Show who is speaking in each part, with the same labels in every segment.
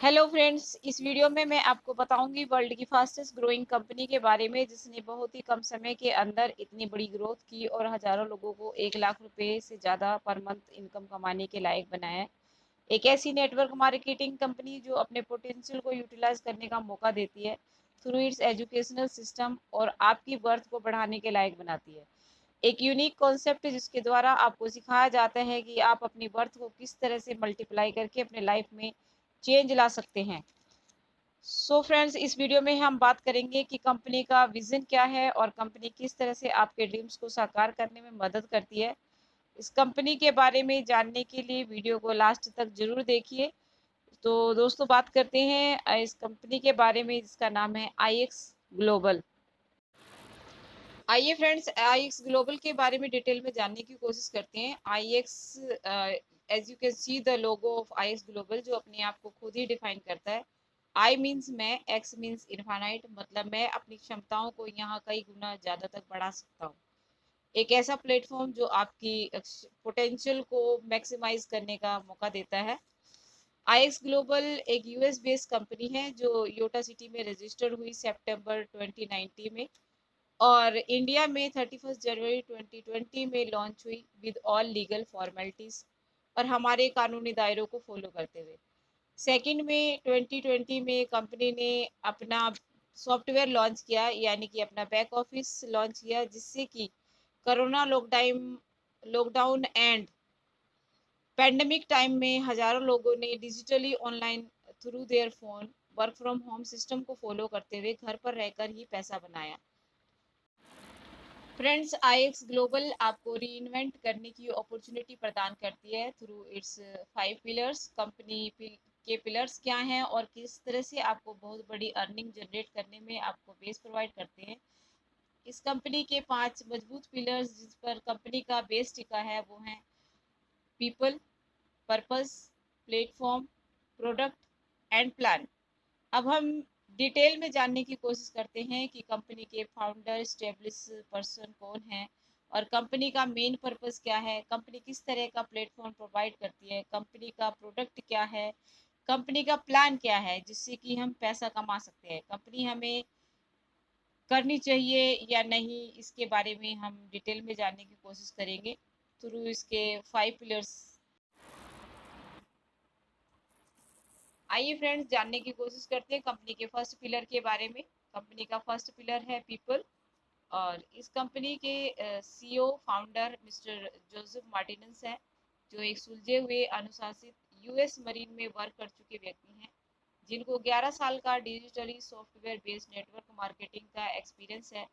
Speaker 1: Hello friends, इस video में मैं आपको बताऊंगी वर्ल्ड की फास्टेस्ट ग्रोइंग कंपनी के बारे में जिसने बहुत ही कम समय के अंदर इतनी बड़ी ग्रोथ की और हजारों लोगों को 1 लाख रुपए से ज़्यादा पर मंथ इनकम कमाने के लायक बनाया है। एक ऐसी नेटवर्क मार्केटिंग कंपनी जो अपने पोटेंशियल को यूटिलाइज करने का मौका देती है थ्रू इट्स एजुकेशनल सिस्टम और आपकी वर्थ को बढ़ाने के लायक बनाती है। एक यूनिक कॉन्सेप्ट जिसके द्वारा आपको सिखाया जाता है कि आप अपनी वर्थ को किस तरह से मल्टीप्लाई करके अपने लाइफ में चेंज ला सकते हैं। सो फ्रेंड्स, इस वीडियो में हम बात करेंगे कि कंपनी का विजन क्या है और कंपनी किस तरह से आपके ड्रीम्स को साकार करने में मदद करती है। इस कंपनी के बारे में जानने के लिए वीडियो को लास्ट तक जरूर देखिए। तो दोस्तों, बात करते हैं इस कंपनी के बारे में जिसका नाम है आईएक्स ग्लोबल। आइए फ्रेंड्स, आईएक्स ग्लोबल के बारे में डिटेल में जानने की कोशिश करते हैं। IX, as you can see the logo of IX Global जो अपने आप को खुद ही डिफाइन करता है। आई मीन्स मैं, एक्स मीन्स इनफाइनाइट, मतलब मैं अपनी क्षमताओं को यहाँ कई गुना ज्यादा तक बढ़ा सकता हूँ। एक ऐसा प्लेटफॉर्म जो आपकी पोटेंशियल को मैक्सिमाइज करने का मौका देता है। आईएक्स ग्लोबल एक यूएस बेस्ड कंपनी है जो योटा सिटी में रजिस्टर्ड हुई सितंबर 2019 में और इंडिया में 31 जनवरी 2020 में लॉन्च हुई विद ऑल लीगल फॉर्मेलिटीज और हमारे कानूनी दायरों को फॉलो करते हुए। सेकंड में 2020 में कंपनी ने अपना सॉफ्टवेयर लॉन्च किया, यानी कि अपना बैक ऑफिस लॉन्च किया, जिससे कि corona lockdown and pandemic time में हजारों लोगों ने digitally online through their phone work from home system को फॉलो करते हुए घर पर रहकर ही पैसा बनाया। फ्रेंड्स, आईएक्स ग्लोबल आपको रीइन्वेंट करने की अपॉर्चुनिटी प्रदान करती है थ्रू इट्स 5 पिलर्स। कंपनी के पिलर्स क्या हैं और किस तरह से आपको बहुत बड़ी अर्निंग जनरेट करने में आपको बेस प्रोवाइड करते हैं। इस कंपनी के 5 मजबूत पिलर्स जिस पर कंपनी का बेस टिका है वो हैं people, purpose, platform, product and plan. अब हम डिटेल में जानने की कोशिश करते हैं कि कंपनी के फाउंडर स्टेब्लिश पर्सन कौन है और कंपनी का मेन पर्पस क्या है, कंपनी किस तरह का प्लेटफॉर्म प्रोवाइड करती है, कंपनी का प्रोडक्ट क्या है, कंपनी का प्लान क्या है जिससे कि हम पैसा कमा सकते हैं, कंपनी हमें करनी चाहिए या नहीं, इसके बारे में हम डिटेल में जानने की कोशिश करेंगे थ्रू इसके 5 पिलर्स। आइए फ्रेंड्स, जानने की कोशिश करते हैं कंपनी के फर्स्ट पिलर के बारे में। कंपनी का फर्स्ट पिलर है पीपल और इस कंपनी के CEO founder mister Joseph Martinez है जो एक सुलझे हुए अनुशासित यूएस मरीन में वर्क कर चुके व्यक्ति हैं जिनको 11 साल का digitally software based network marketing का एक्सपीरियंस है।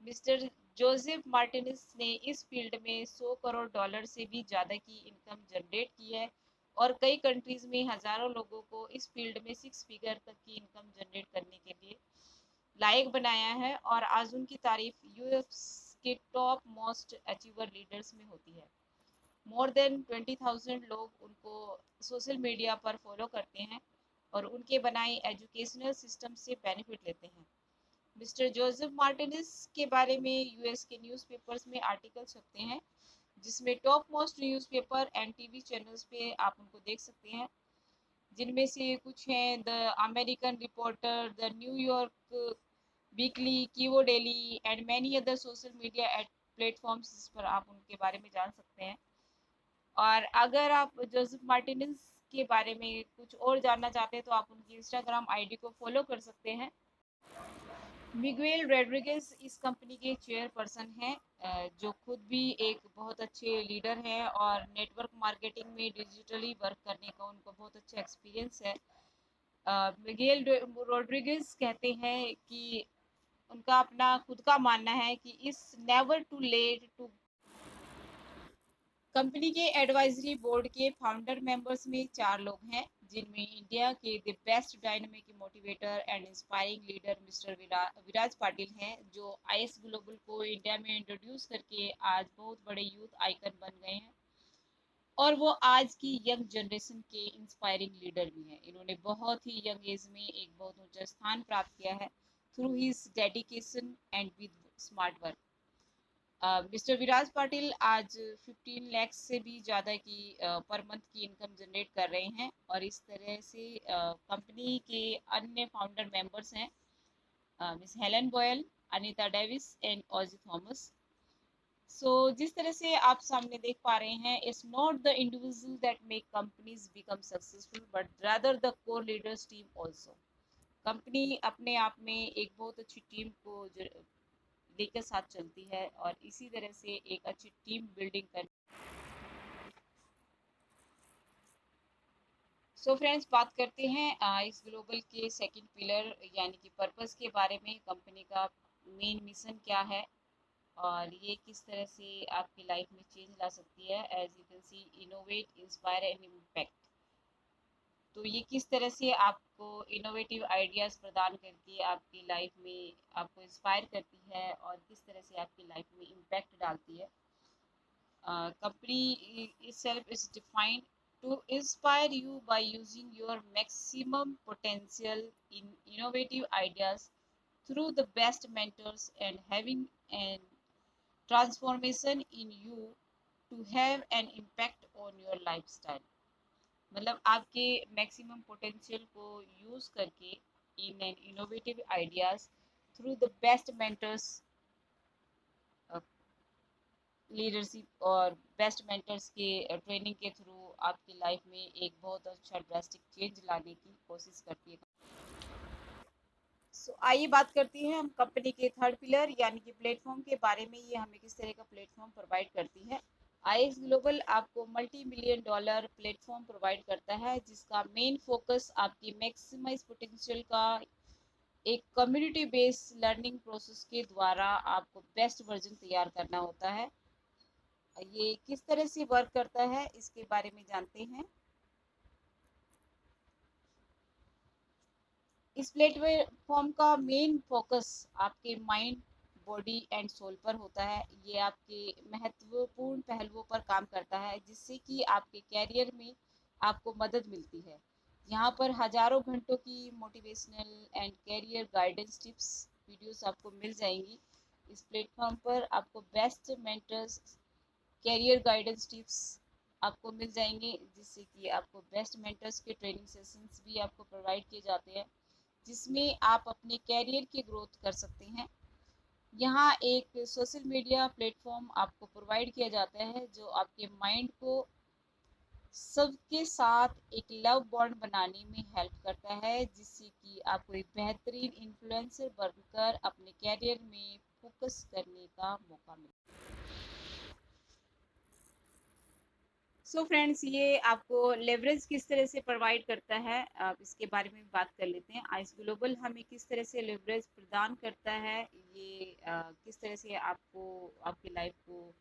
Speaker 1: मिस्टर जोसेफ मार्टिनेस ने इस फील्ड में $100 करोड़ से भी ज़्यादा की इनकम जनरेट की है और कई कंट्रीज में हजारों लोगों को इस फील्ड में 6 फिगर तक की इनकम जनरेट करने के लिए लायक बनाया है और आज उनकी तारीफ यूएस के टॉप मोस्ट अचीवर लीडर्स में होती है। मोर देन 20,000 लोग उनको सोशल मीडिया पर फॉलो करते हैं और उनके बनाए एजुकेशनल सिस्टम से बेनिफिट लेते हैं। मिस्टर जोसेफ मार्टिनेस के बारे में यूएस के न्यूज़पेपर्स में आर्टिकल छपते हैं जिसमें top most newspaper and TV channels पे आप उनको देख सकते हैं, जिनमें से कुछ हैं the American reporter, the New York weekly, Kivo daily and many other social media at platforms जिस पर आप उनके बारे में जान सकते हैं। और अगर आप जोसेफ मार्टिनेस के बारे में कुछ और जानना चाहते हैं तो आप उनकी इंस्टाग्राम आईडी को फॉलो कर सकते हैं। मिगुएल रोड्रिगेज इस कंपनी के चेयरपर्सन हैं, जो खुद भी एक बहुत अच्छे लीडर हैं और नेटवर्क मार्केटिंग में डिजिटली वर्क करने का उनको बहुत अच्छा एक्सपीरियंस है। मिगेल रोड्रिगेज कहते हैं कि उनका अपना खुद का मानना है कि is never too late too. Company के एडवाइजरी बोर्ड के फाउंडर मेंबर्स में 4 लोग हैं जिनमें इंडिया के the best dynamic motivator and inspiring leader mister Viraj Patil हैं जो आईएस ग्लोबल को इंडिया में इंट्रोड्यूस करके आज बहुत बड़े यूथ आइकन बन गए हैं और वो आज की यंग जनरेशन के इंस्पायरिंग लीडर भी हैं। इन्होंने बहुत ही यंग एज में एक बहुत ऊंचा स्थान प्राप्त किया है through his dedication and with smart work. Mister Viraj Patil आज 15 लाख से भी ज़्यादा की पर मंथ की इनकम जनरेट कर रहे हैं, और इस तरह से कंपनी के अन्य फाउंडर मेंबर्स हैं miss Helen Boyle, Anita Davis and Ozzie Thomas. So जिस तरह से आप सामने देख पा रहे हैं, it's not the individual that make companies become successful but rather the core leaders team also. Company अपने आप में एक बहुत अच्छी टीम को लेकर साथ चलती है, और इसी तरह से एक अच्छी टीम बिल्डिंग कर। सो फ्रेंड्स, बात करते हैं इस ग्लोबल के सेकंड पिलर यानी कि पर्पस के बारे में। कंपनी का मेन मिशन क्या है और ये किस तरह से आपकी लाइफ में चेंज ला सकती है। As you can see, innovate, inspire and impact. तो ये किस तरह से आपको इनोवेटिव आइडियाज़ प्रदान करके आपकी लाइफ में आपको इंस्पायर करती है और किस तरह से आपकी लाइफ में इम्पैक्ट डालती है। Company itself is defined to inspire you by using your maximum potential in innovative ideas through the best mentors and having an transformation in you to have an impact on your lifestyle। मतलब आपके maximum potential को use करके in an innovative ideas through the best mentors, leadership और best mentors के training के through आपकी life में एक बहुत अच्छा ड्रास्टिक चेंज लाने की कोशिश करती है। सो आइए बात करते हैं हम कंपनी के थर्ड पिलर यानी कि प्लेटफॉर्म के बारे में। ये हमें किस तरह का प्लेटफॉर्म प्रोवाइड करती है। आईएक्स ग्लोबल आपको multi million dollar platform provide करता है, जिसका मेन फोकस आपकी मैक्सिमाइज पोटेंशियल का एक कम्युनिटी बेस्ड लर्निंग प्रोसेस के द्वारा आपको बेस्ट वर्जन तैयार करना होता है। ये किस तरह से वर्क करता है इसके बारे में जानते हैं। इस प्लेटफॉर्म का मेन फोकस आपके माइंड, बॉडी एंड सोल पर होता है। ये आपके महत्वपूर्ण पहलुओं पर काम करता है जिससे कि आपके कैरियर में आपको मदद मिलती है। यहाँ पर हजारों घंटों की motivational and career guidance tips videos आपको मिल जाएंगी। इस प्लेटफॉर्म पर आपको best mentors, career guidance tips आपको मिल जाएंगे, जिससे कि आपको बेस्ट मेंटर्स के ट्रेनिंग सेशंस भी आपको प्रोवाइड किए जाते हैं, जिसमें आप अपने कैरियर की ग्रोथ कर सकते हैं। यहाँ एक सोशल मीडिया प्लेटफॉर्म आपको प्रोवाइड किया जाता है जो आपके माइंड को सबके साथ एक लव बॉन्ड बनाने में हेल्प करता है, जिससे कि आपको एक बेहतरीन इन्फ्लुएंसर बनकर अपने कैरियर में फोकस करने का मौका मिले। सो फ्रेंड्स, ये आपको लेवरेज किस तरह से प्रोवाइड करता है, आप इसके बारे में बात कर लेते हैं। आइस ग्लोबल हमें किस तरह से लेवरेज प्रदान करता है, ये किस तरह से आपको आपकी लाइफ को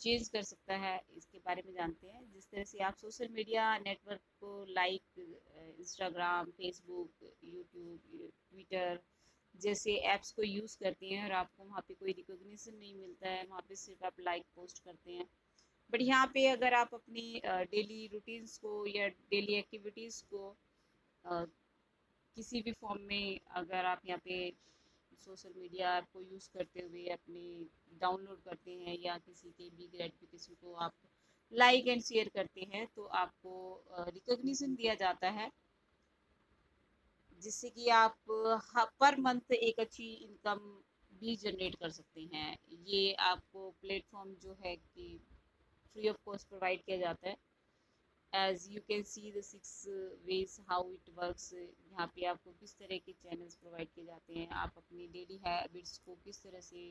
Speaker 1: चेंज कर सकता है, इसके बारे में जानते हैं। जिस तरह से आप सोशल मीडिया नेटवर्क को like Instagram, Facebook, YouTube, Twitter जैसे ऐप्स को यूज़ करते हैं और आपको वहाँ पे कोई रिकॉग्निशन नहीं मिलता है, वहाँ पे सिर्फ आप लाइक पोस्ट करते हैं। बट यहाँ पे अगर आप अपनी डेली रूटीन्स को या डेली एक्टिविटीज़ को किसी भी फॉर्म में अगर आप यहाँ पे सोशल मीडिया ऐप को यूज़ करते हुए अपने डाउनलोड करते हैं या किसी के भी ग्रेटिफिकेशन को आप लाइक एंड शेयर करते हैं, तो आपको रिकॉग्निशन दिया जाता है, जिससे कि आप पर मंथ एक अच्छी इनकम भी जनरेट कर सकते हैं। ये आपको प्लेटफॉर्म जो है कि फ्री ऑफ कॉस्ट प्रोवाइड किया जाता है। As you can see the 6 ways how it works. यहाँ पे आपको किस तरह के चैनल्स प्रोवाइड किए जाते हैं, आप अपनी डेली हैबिट्स को किस तरह से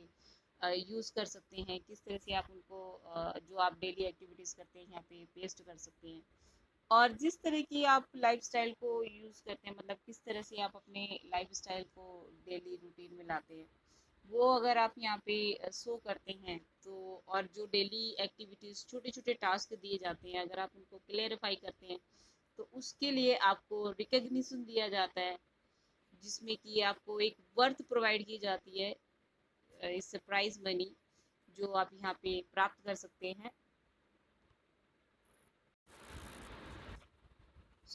Speaker 1: यूज़ कर सकते हैं, किस तरह से आप उनको जो आप डेली एक्टिविटीज़ करते हैं यहाँ पे पेस्ट कर सकते हैं, और जिस तरह की आप लाइफस्टाइल को यूज़ करते हैं, मतलब किस तरह से आप अपने लाइफस्टाइल को डेली रूटीन में लाते हैं, वो अगर आप यहाँ पे शो करते हैं तो, और जो डेली एक्टिविटीज़ छोटे छोटे टास्क दिए जाते हैं अगर आप उनको क्लेरिफाई करते हैं, तो उसके लिए आपको रिकग्निशन दिया जाता है, जिसमें कि आपको एक वर्थ प्रोवाइड की जाती है, इस प्राइज मनी जो आप यहाँ पे प्राप्त कर सकते हैं।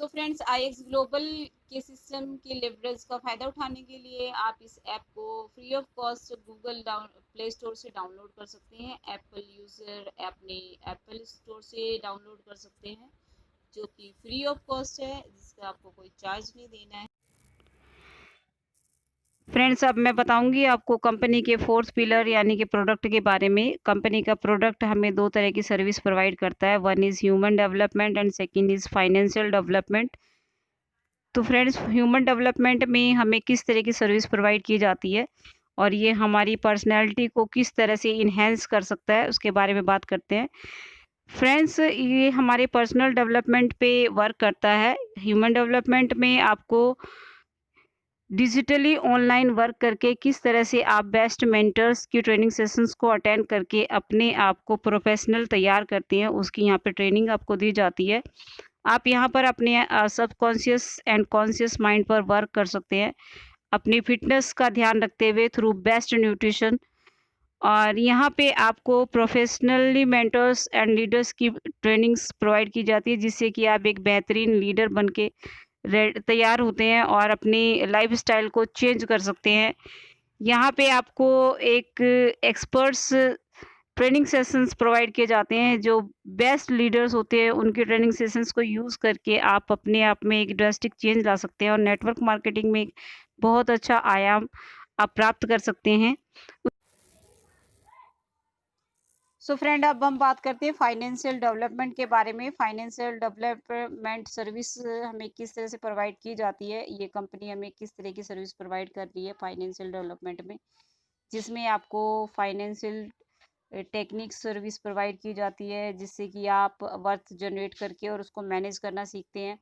Speaker 1: सो फ्रेंड्स, आईएक्स ग्लोबल के सिस्टम के लेवरेज का फ़ायदा उठाने के लिए आप इस ऐप को free of cost Google play store से डाउनलोड कर सकते हैं। एप्पल यूज़र अपने एप्पल स्टोर से डाउनलोड कर सकते हैं, जो कि फ्री ऑफ कॉस्ट है, जिसका आपको कोई चार्ज नहीं देना है। फ्रेंड्स, अब मैं बताऊंगी आपको कंपनी के फोर्थ पिलर यानी कि प्रोडक्ट के बारे में। कंपनी का प्रोडक्ट हमें दो तरह की सर्विस प्रोवाइड करता है, one is human development and second is financial development. तो फ्रेंड्स, ह्यूमन डेवलपमेंट में हमें किस तरह की सर्विस प्रोवाइड की जाती है और ये हमारी पर्सनैलिटी को किस तरह से इन्हेंस कर सकता है, उसके बारे में बात करते हैं। फ्रेंड्स, ये हमारे पर्सनल डेवलपमेंट पे वर्क करता है। ह्यूमन डेवलपमेंट में आपको डिजिटली ऑनलाइन वर्क करके किस तरह से आप बेस्ट मेंटर्स की ट्रेनिंग सेशंस को अटेंड करके अपने आप को प्रोफेशनल तैयार करती हैं, उसकी यहाँ पे ट्रेनिंग आपको दी जाती है। आप यहाँ पर अपने सबकॉन्शियस एंड कॉन्शियस माइंड पर वर्क कर सकते हैं, अपनी फिटनेस का ध्यान रखते हुए थ्रू बेस्ट न्यूट्रिशन। और यहाँ पे आपको प्रोफेशनली मेंटर्स एंड लीडर्स की ट्रेनिंग्स प्रोवाइड की जाती है, जिससे कि आप एक बेहतरीन लीडर बन के तैयार होते हैं और अपनी लाइफस्टाइल को चेंज कर सकते हैं। यहाँ पे आपको एक एक्सपर्ट्स ट्रेनिंग सेशंस प्रोवाइड किए जाते हैं, जो बेस्ट लीडर्स होते हैं उनके ट्रेनिंग सेशंस को यूज़ करके आप अपने आप में एक ड्रास्टिक चेंज ला सकते हैं और नेटवर्क मार्केटिंग में एक बहुत अच्छा आयाम आप प्राप्त कर सकते हैं। सो फ्रेंड, अब हम बात करते हैं फाइनेंशियल डेवलपमेंट के बारे में। फाइनेंशियल डेवलपमेंट सर्विस हमें किस तरह से प्रोवाइड की जाती है, ये कंपनी हमें किस तरह की सर्विस प्रोवाइड कर रही है फाइनेंशियल डेवलपमेंट में, जिसमें आपको फाइनेंशियल टेक्निक सर्विस प्रोवाइड की जाती है, जिससे कि आप वर्थ जनरेट करके और उसको मैनेज करना सीखते हैं।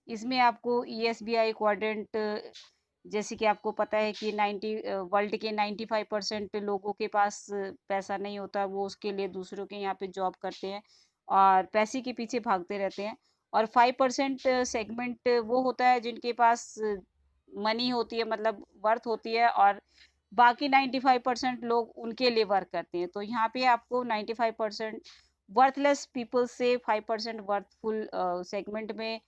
Speaker 1: इसमें आपको ESBI क्वाड्रेंट, जैसे कि आपको पता है कि 90 वर्ल्ड के 95% लोगों के पास पैसा नहीं होता, वो उसके लिए दूसरों के यहाँ पे जॉब करते हैं और पैसे के पीछे भागते रहते हैं। और 5% सेगमेंट वो होता है जिनके पास मनी होती है, मतलब वर्थ होती है, और बाकी 95% लोग उनके लिए वर्क करते हैं। तो यहाँ पे आपको 95% वर्थलेस पीपल से 5% वर्थफुल सेगमेंट में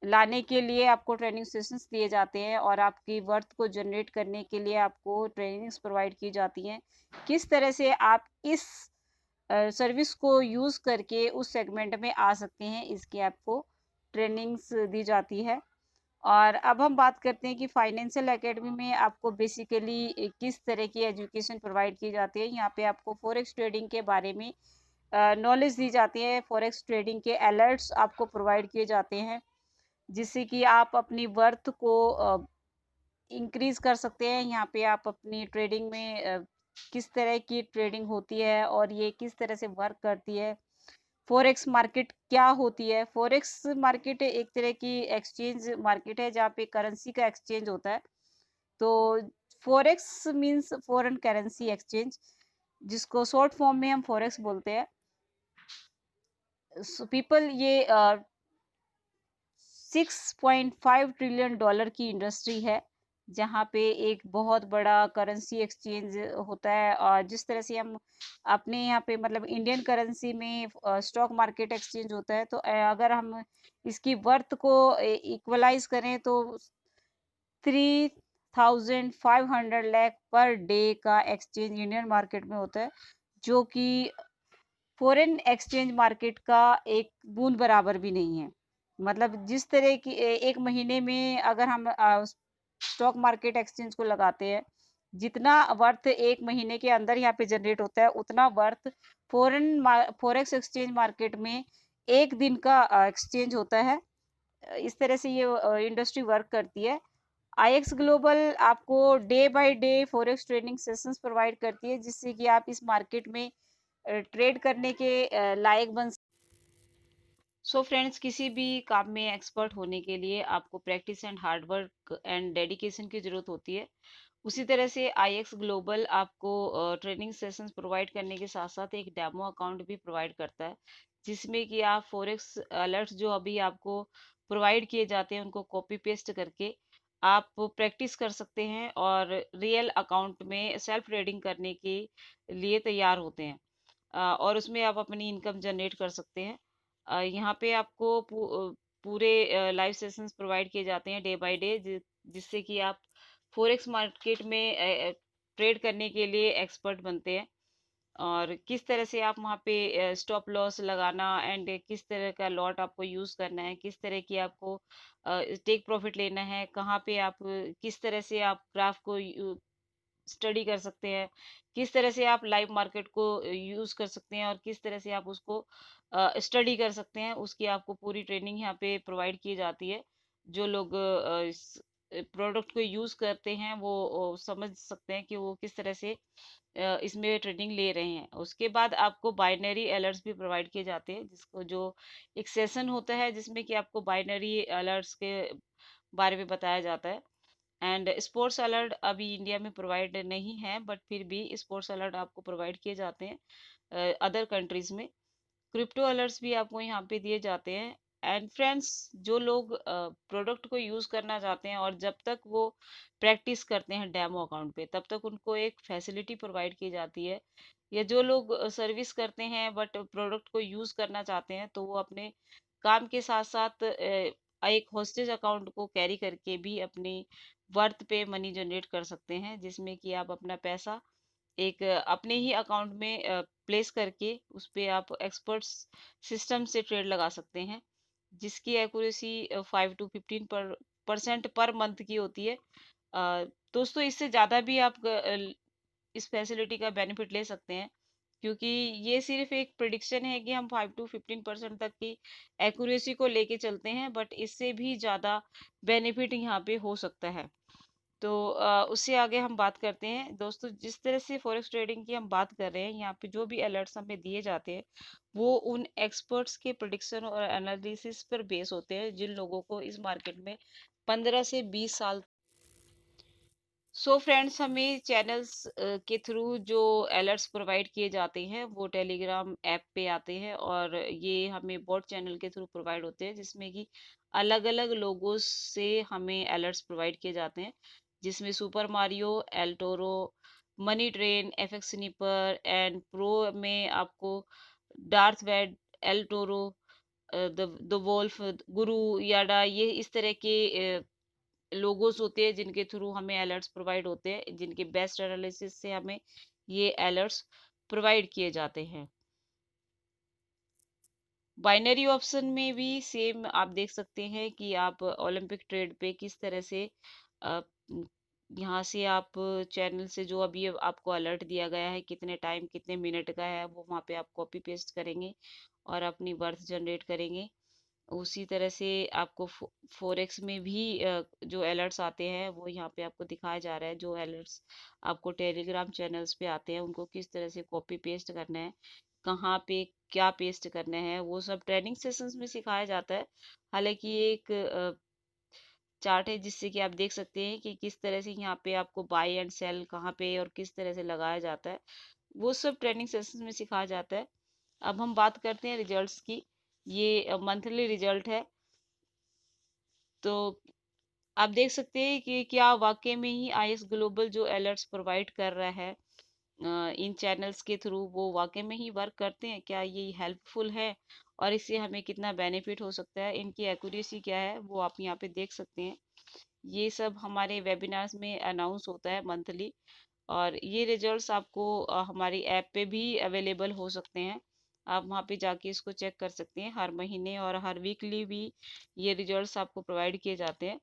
Speaker 1: लाने के लिए आपको ट्रेनिंग सेशंस दिए जाते हैं और आपकी वर्थ को जनरेट करने के लिए आपको ट्रेनिंग्स प्रोवाइड की जाती हैं। किस तरह से आप इस सर्विस को यूज़ करके उस सेगमेंट में आ सकते हैं, इसकी आपको ट्रेनिंग्स दी जाती है। और अब हम बात करते हैं कि फाइनेंशियल एकेडमी में आपको बेसिकली किस तरह की एजुकेशन प्रोवाइड की जाती है। यहाँ पे आपको फॉरेक्स ट्रेडिंग के बारे में नॉलेज दी जाती है, फॉरेक्स ट्रेडिंग के अलर्ट्स आपको प्रोवाइड किए जाते हैं, जिससे कि आप अपनी वर्थ को इंक्रीज कर सकते हैं। यहाँ पे आप अपनी ट्रेडिंग में किस तरह की ट्रेडिंग होती है और ये किस तरह से वर्क करती है, फॉरेक्स मार्केट क्या होती है। फॉरेक्स मार्केट एक तरह की एक्सचेंज मार्केट है जहाँ पे करेंसी का एक्सचेंज होता है। तो forex means foreign currency exchange, जिसको शॉर्ट फॉर्म में हम फॉरेक्स बोलते हैं। पीपल, ये 6.5 ट्रिलियन डॉलर की इंडस्ट्री है, जहाँ पे एक बहुत बड़ा करेंसी एक्सचेंज होता है। और जिस तरह से हम अपने यहाँ पे मतलब इंडियन करेंसी में स्टॉक मार्केट एक्सचेंज होता है, तो अगर हम इसकी वर्थ को इक्वलाइज करें तो 3,500 लाख पर डे का एक्सचेंज इंडियन मार्केट में होता है, जो कि फॉरेन एक्सचेंज मार्केट का एक बूंद बराबर भी नहीं है। मतलब जिस तरह की एक महीने में अगर हम स्टॉक मार्केट एक्सचेंज को लगाते हैं, जितना वर्थ एक महीने के अंदर यहाँ पे जनरेट होता है, उतना वर्थ फॉरेक्स एक्सचेंज मार्केट में एक दिन का एक्सचेंज होता है। इस तरह से ये इंडस्ट्री वर्क करती है। आईएक्स ग्लोबल आपको day by day forex trading sessions provide करती है, जिससे कि आप इस मार्केट में ट्रेड करने के लायक बन। सो फ्रेंड्स, किसी भी काम में एक्सपर्ट होने के लिए आपको practice and hard work and dedication की ज़रूरत होती है। उसी तरह से आईएक्स ग्लोबल आपको ट्रेनिंग सेशंस प्रोवाइड करने के साथ साथ एक डेमो अकाउंट भी प्रोवाइड करता है, जिसमें कि आप फॉरेक्स अलर्ट्स जो अभी आपको प्रोवाइड किए जाते हैं उनको कॉपी पेस्ट करके आप प्रैक्टिस कर सकते हैं और रियल अकाउंट में सेल्फ ट्रेडिंग करने के लिए तैयार होते हैं। और उसमें आप अपनी इनकम जनरेट कर सकते हैं। यहाँ पे आपको पूरे लाइव सेशंस प्रोवाइड किए जाते हैं डे बाय डे, जिससे कि आप फॉरेक्स मार्केट में ट्रेड करने के लिए एक्सपर्ट बनते हैं। और किस तरह से आप वहाँ पे स्टॉप लॉस लगाना एंड किस तरह का लॉट आपको यूज करना है, किस तरह की आपको टेक प्रॉफिट लेना है, कहाँ पे आप किस तरह से आप ग्राफ को स्टडी कर सकते हैं, किस तरह से आप लाइव मार्केट को यूज कर सकते हैं और किस तरह से आप उसको स्टडी कर सकते हैं, उसकी आपको पूरी ट्रेनिंग यहाँ पे प्रोवाइड की जाती है। जो लोग इस प्रोडक्ट को यूज करते हैं वो समझ सकते हैं कि वो किस तरह से इसमें ट्रेनिंग ले रहे हैं। उसके बाद आपको बाइनरी अलर्ट्स भी प्रोवाइड किए जाते हैं, जिसको जो एक सेशन होता है जिसमें कि आपको बाइनरी अलर्ट्स के बारे में बताया जाता है। एंड स्पोर्ट्स अलर्ट अभी इंडिया में प्रोवाइड नहीं है, बट फिर भी स्पोर्ट्स अलर्ट आपको प्रोवाइड किए जाते हैं अदर कंट्रीज में। क्रिप्टो अलर्ट्स भी आपको यहाँ पे दिए जाते हैं। एंड फ्रेंड्स, जो लोग प्रोडक्ट को यूज करना चाहते हैं और जब तक वो प्रैक्टिस करते हैं डेमो अकाउंट पे, तब तक उनको एक फैसिलिटी प्रोवाइड की जाती है। या जो लोग सर्विस करते हैं बट प्रोडक्ट को यूज करना चाहते हैं, तो वो अपने काम के साथ साथ एक होस्टेज अकाउंट को कैरी करके भी अपनी वर्थ पे मनी जनरेट कर सकते हैं, जिसमें कि आप अपना पैसा एक अपने ही अकाउंट में प्लेस करके उस पे आप एक्सपर्ट्स सिस्टम से ट्रेड लगा सकते हैं, जिसकी एक्यूरेसी 5 to 15% पर मंथ की होती है। दोस्तों, इससे ज़्यादा भी आप इस फैसिलिटी का बेनिफिट ले सकते हैं, क्योंकि ये सिर्फ एक प्रिडिक्शन है कि हम 5 to 15% तक की एक्यूरेसी को लेके चलते हैं, बट इससे भी ज़्यादा बेनिफिट यहाँ पे हो सकता है। तो उससे आगे हम बात करते हैं। दोस्तों, जिस तरह से फॉरेक्स ट्रेडिंग की हम बात कर रहे हैं, यहाँ पे जो भी अलर्ट्स हमें दिए जाते हैं वो उन एक्सपर्ट्स के प्रिडिक्शन और एनालिसिस पर बेस होते हैं, जिन लोगों को इस मार्केट में 15 से 20 साल। सो फ्रेंड्स, हमें चैनल्स के थ्रू जो अलर्ट्स प्रोवाइड किए जाते हैं वो टेलीग्राम ऐप पे आते हैं, और ये हमें बॉट चैनल के थ्रू प्रोवाइड होते हैं, जिसमें कि अलग अलग लोगों से हमें अलर्ट्स प्रोवाइड किए जाते हैं, जिसमें super Mario, El Toro, money train, FX sniper and pro में आपको Darth Vader, El Toro, the wolf, guru, Yoda, ये इस तरह के लोगोस होते हैं जिनके थ्रू हमें अलर्ट्स प्रोवाइड होते हैं, जिनके बेस्ट एनालिसिस से हमें ये अलर्ट्स प्रोवाइड किए जाते हैं। बाइनरी ऑप्शन में भी सेम आप देख सकते हैं कि आप ओलंपिक ट्रेड पे किस तरह से अ, यहाँ से आप चैनल से जो अभी आपको अलर्ट दिया गया है, कितने टाइम कितने मिनट का है, वो वहाँ पे आप कॉपी पेस्ट करेंगे और अपनी वर्थ जनरेट करेंगे। उसी तरह से आपको फोरेक्स में भी जो अलर्ट्स आते हैं वो यहाँ पे आपको दिखाया जा रहा है। जो अलर्ट्स आपको टेलीग्राम चैनल्स पे आते हैं उनको किस तरह से कॉपी पेस्ट करना है, कहाँ पे क्या पेस्ट करना है, वो सब ट्रेनिंग सेशंस में सिखाया जाता है। हालांकि ये एक चार्ट है जिससे कि आप देख सकते हैं कि किस तरह से यहाँ पे आपको बाय एंड सेल कहाँ पे और किस तरह से लगाया जाता है, वो सब ट्रेनिंग सेशंस में सिखाया जाता है। अब हम बात करते हैं रिजल्ट्स की। ये मंथली रिजल्ट है। तो आप देख सकते हैं कि क्या वाकई में ही आईएस ग्लोबल जो अलर्ट्स प्रोवाइड कर रहा है इन चैनल्स के थ्रू, वो वाकई में ही वर्क करते हैं, क्या ये हेल्पफुल है और इससे हमें कितना बेनिफिट हो सकता है, इनकी एक्यूरेसी क्या है, वो आप यहाँ पे देख सकते हैं। ये सब हमारे वेबिनार्स में अनाउंस होता है मंथली, और ये रिजल्ट्स आपको हमारी ऐप पे भी अवेलेबल हो सकते हैं। आप वहाँ पे जाके इसको चेक कर सकते हैं। हर महीने और हर वीकली भी ये रिजल्ट्स आपको प्रोवाइड किए जाते हैं।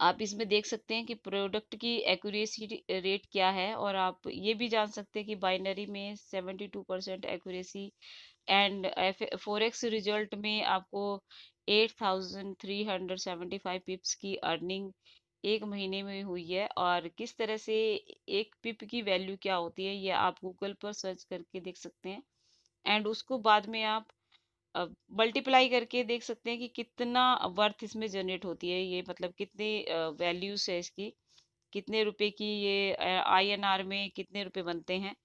Speaker 1: आप इसमें देख सकते हैं कि प्रोडक्ट की एक्यूरेसी रेट क्या है, और आप ये भी जान सकते हैं कि बाइनरी में 72% एक्यूरेसी एंड फोरेक्स रिजल्ट में आपको 8375 पिप्स की अर्निंग एक महीने में हुई है। और किस तरह से एक पिप की वैल्यू क्या होती है, ये आप गूगल पर सर्च करके देख सकते हैं, एंड उसको बाद में आप मल्टीप्लाई करके देख सकते हैं कि कितना वर्थ इसमें जनरेट होती है। ये मतलब कितने वैल्यूज है इसकी, कितने रुपए की ये आईएनआर में कितने रुपए बनते हैं।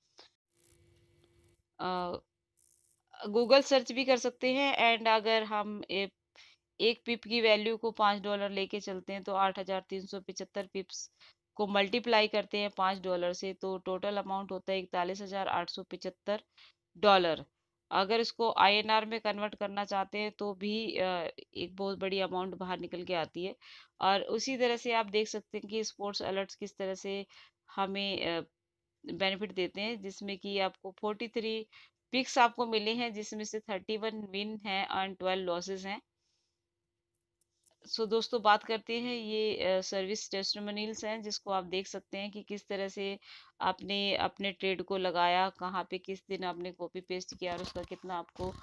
Speaker 1: गूगल सर्च भी कर सकते हैं, एंड अगर हम एक पिप की वैल्यू को $5 लेके चलते हैं, तो 8375 पिप्स को मल्टीप्लाई करते हैं $5 से, तो टोटल अमाउंट होता है $41,875। अगर इसको INR में कन्वर्ट करना चाहते हैं तो भी एक बहुत बड़ी अमाउंट बाहर निकल के आती है। और उसी तरह से आप देख सकते हैं कि स्पोर्ट्स अलर्ट्स किस तरह से हमें बेनिफिट देते हैं, जिसमें कि आपको 43 पिक्स आपको मिले हैं, जिसमें से 31 विन है एंड 12 लॉसेस हैं। सो दोस्तों, बात करते हैं ये सर्विस टेस्टिमोनियल्स हैं, जिसको आप देख सकते हैं कि किस तरह से आपने अपने ट्रेड को लगाया, कहाँ पे किस दिन आपने कॉपी पेस्ट किया और उसका कितना आपको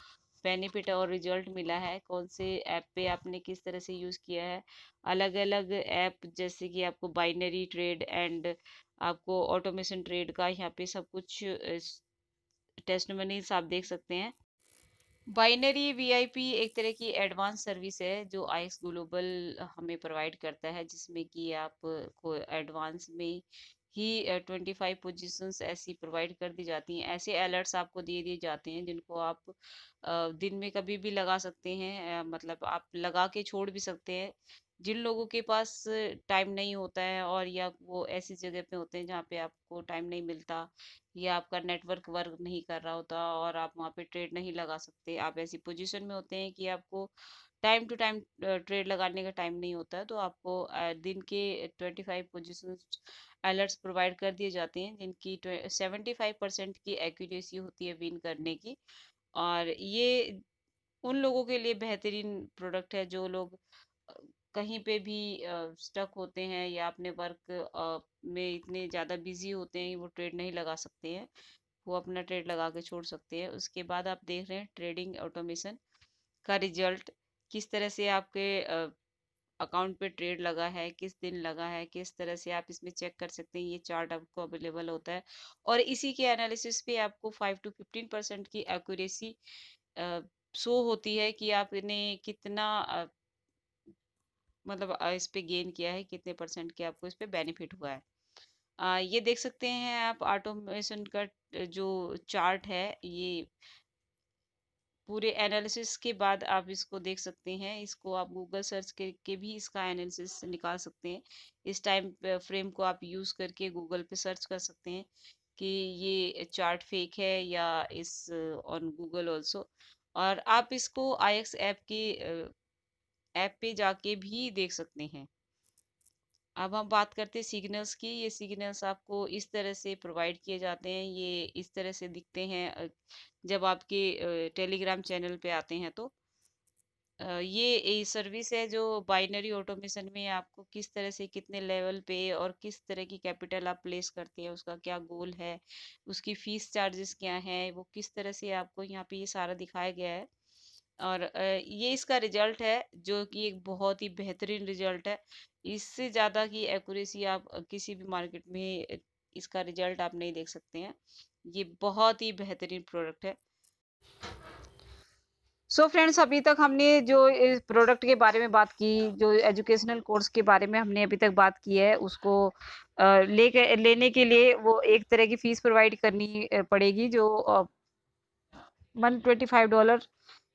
Speaker 1: बेनिफिट और रिजल्ट मिला है, कौन से ऐप पे आपने किस तरह से यूज़ किया है। अलग अलग ऐप जैसे कि आपको बाइनरी ट्रेड एंड आपको ऑटोमेशन ट्रेड का यहाँ पे सब कुछ टेस्टिमोनियल्स आप देख सकते हैं। बाइनरी वीआईपी एक तरह की एडवांस सर्विस है जो आईएक्स ग्लोबल हमें प्रोवाइड करता है, जिसमें कि आप को एडवांस में ही 25 पोजीशंस ऐसी प्रोवाइड कर दी जाती हैं। ऐसे अलर्ट्स आपको दे दिए जाते हैं जिनको आप दिन में कभी भी लगा सकते हैं, मतलब आप लगा के छोड़ भी सकते हैं। जिन लोगों के पास टाइम नहीं होता है और या वो ऐसी जगह पे होते हैं जहाँ पे आपको टाइम नहीं मिलता या आपका नेटवर्क वर्क नहीं कर रहा होता और आप वहाँ पे ट्रेड नहीं लगा सकते, आप ऐसी पोजीशन में होते हैं कि आपको टाइम टू टाइम ट्रेड लगाने का टाइम नहीं होता है, तो आपको दिन के 25 पोजीशन अलर्ट्स प्रोवाइड कर दिए जाते हैं, जिनकी 75% की एक्यूरेसी होती है विन करने की। और ये उन लोगों के लिए बेहतरीन प्रोडक्ट है जो लोग अ, कहीं पे भी स्टक होते हैं या अपने वर्क में इतने ज़्यादा बिजी होते हैं कि वो ट्रेड नहीं लगा सकते हैं, वो अपना ट्रेड लगा के छोड़ सकते हैं। उसके बाद आप देख रहे हैं ट्रेडिंग ऑटोमेशन का रिजल्ट, किस तरह से आपके अकाउंट पे ट्रेड लगा है, किस दिन लगा है, किस तरह से आप इसमें चेक कर सकते हैं। ये चार्ट आपको अवेलेबल होता है और इसी के एनालिसिस पे आपको 5 to 15% की एक्यूरेसी शो होती है कि आपने कितना मतलब इस पे गेन किया है, कितने परसेंट के आपको इस पे बेनिफिट हुआ है। ये देख सकते हैं आप ऑटोमेशन का जो चार्ट है, ये पूरे एनालिसिस के बाद आप इसको देख सकते हैं। इसको आप गूगल सर्च करके भी इसका एनालिसिस निकाल सकते हैं। इस टाइम फ्रेम को आप यूज़ करके गूगल पे सर्च कर सकते हैं कि ये चार्ट फेक है या इस ऑन गूगल ऑल्सो। और आप इसको आईएक्स ऐप पे जाके भी देख सकते हैं। अब हम बात करते हैं सिग्नल्स की। ये सिग्नल्स आपको इस तरह से प्रोवाइड किए जाते हैं, ये इस तरह से दिखते हैं जब आपके टेलीग्राम चैनल पे आते हैं तो ये सर्विस है जो बाइनरी ऑटोमेशन में आपको किस तरह से कितने लेवल पे और किस तरह की कैपिटल आप प्लेस करते हैं, उसका क्या गोल है, उसकी फीस चार्जेस क्या है, वो किस तरह से आपको यहाँ पे ये सारा दिखाया गया है। और ये इसका रिजल्ट है जो कि एक बहुत ही बेहतरीन रिजल्ट है। इससे ज़्यादा की एक्यूरेसी आप किसी भी मार्केट में इसका रिजल्ट आप नहीं देख सकते हैं। ये बहुत ही बेहतरीन प्रोडक्ट है। सो फ्रेंड्स, अभी तक हमने जो इस प्रोडक्ट के बारे में बात की, जो एजुकेशनल कोर्स के बारे में हमने अभी तक बात की है, उसको लेने के लिए वो एक तरह की फीस प्रोवाइड करनी पड़ेगी जो $125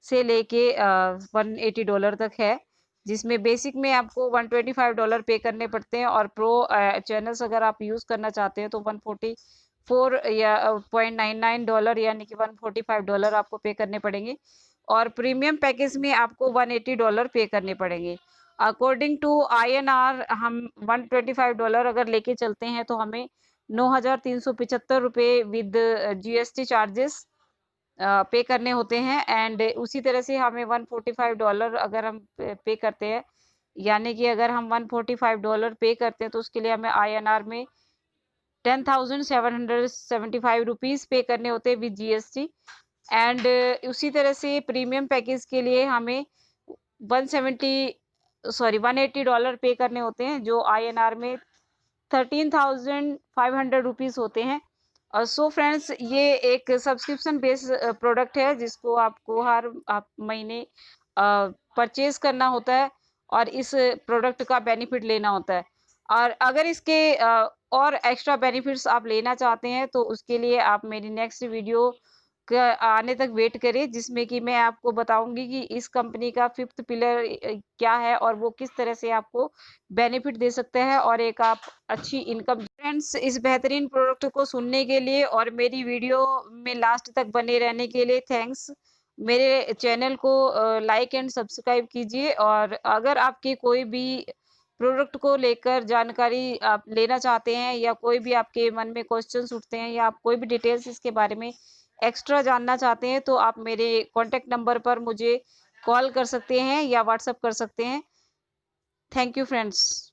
Speaker 1: से लेके $180 तक है, जिसमें बेसिक में आपको $125 पे करने पड़ते हैं और प्रो चैनल्स अगर आप यूज़ करना चाहते हैं तो 144 या $0.99 यानी कि $145 आपको पे करने पड़ेंगे और प्रीमियम पैकेज में आपको $180 पे करने पड़ेंगे। अकॉर्डिंग टू INR हम $125 अगर लेके चलते हैं तो हमें 9,375 रुपये विद GST चार्जेस पे करने होते हैं। एंड उसी तरह से हमें $145 अगर हम पे करते हैं, यानी कि अगर हम $145 पे करते हैं तो उसके लिए हमें INR में 10,775 रुपीज़ पे करने होते हैं विद GST। एंड उसी तरह से प्रीमियम पैकेज के लिए हमें 180 पे करने होते हैं, जो INR में 13,500 रुपीज़ होते हैं। सो फ्रेंड्स, ये एक सब्सक्रिप्शन बेस्ड प्रोडक्ट है जिसको आपको हर आप महीने परचेज करना होता है और इस प्रोडक्ट का बेनिफिट लेना होता है। और अगर इसके और एक्स्ट्रा बेनिफिट्स आप लेना चाहते हैं तो उसके लिए आप मेरी नेक्स्ट वीडियो का आने तक वेट करें, जिसमें कि मैं आपको बताऊंगी कि इस कंपनी का 5th पिलर क्या है और वो किस तरह से आपको बेनिफिट दे सकते हैं और एक आप अच्छी इनकम फ्रेंड्स, इस बेहतरीन प्रोडक्ट को सुनने के लिए और मेरी वीडियो में लास्ट तक बने रहने के लिए थैंक्स। मेरे चैनल को लाइक एंड सब्सक्राइब कीजिए, और अगर आपकी कोई भी प्रोडक्ट को लेकर जानकारी आप लेना चाहते हैं, या कोई भी आपके मन में क्वेश्चंस उठते हैं, या आप कोई भी डिटेल्स इसके बारे में एक्स्ट्रा जानना चाहते हैं, तो आप मेरे कॉन्टैक्ट नंबर पर मुझे कॉल कर सकते हैं या व्हाट्सएप कर सकते हैं। Thank you friends.